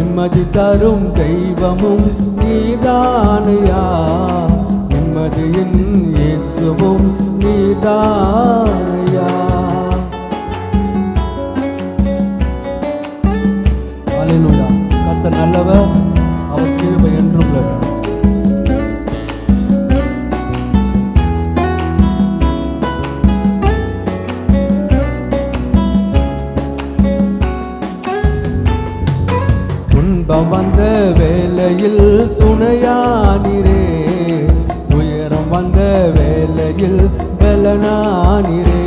நிம்மதி தரும் தெய்வமும் நீதானையா, நிம்மதியின் இயேசுவும் நீதானையா. அல்லேலூயா. கர்த்தர் நல்லவர், அவர் கிருபை என்றும் உள்ளது. துன்பம் வந்த வேளையில் துணையானிரே, உயரம் வந்த வேளையில் பலனானிரே.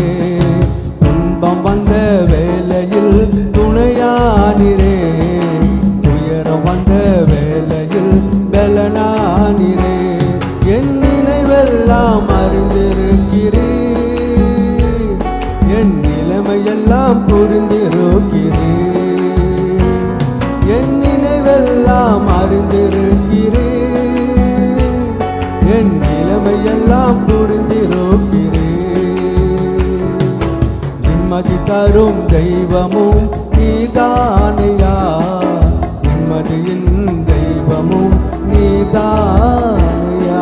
துன்பம் வந்த வேளையில் துணையானிரே, உயரம் வந்த வேளையில் பலனானிரே. என் நினைவெல்லாம் அறிந்திருக்கிறீர், என் நிலைமையெல்லாம் புரிந்திருக்கிறீர். என் நினைவெல்லாம் அறிந்திருக்கிறீர், என் நிலைமையெல்லாம் புரிந்திருக்கிறீர். நிம்மதி தரும் தெய்வமும் நீதானையா, நிம்மதியின் தெய்வமும் நீதானையா.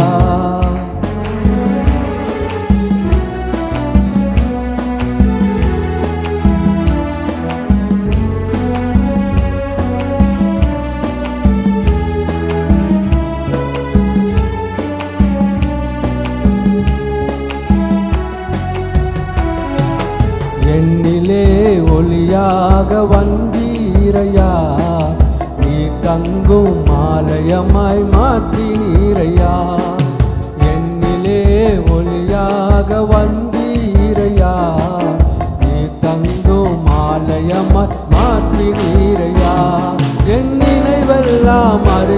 எண்ணிலே ஒளியாக வந்தீரையா, நீ தங்கும் ஆலயமாய் மாற்றினீரையா. எண்ணிலே ஒளியாக வந்தீரையா, நீ தங்கும் ஆலயமாய் மாற்றினீரையா. என் நினைவெல்லாம்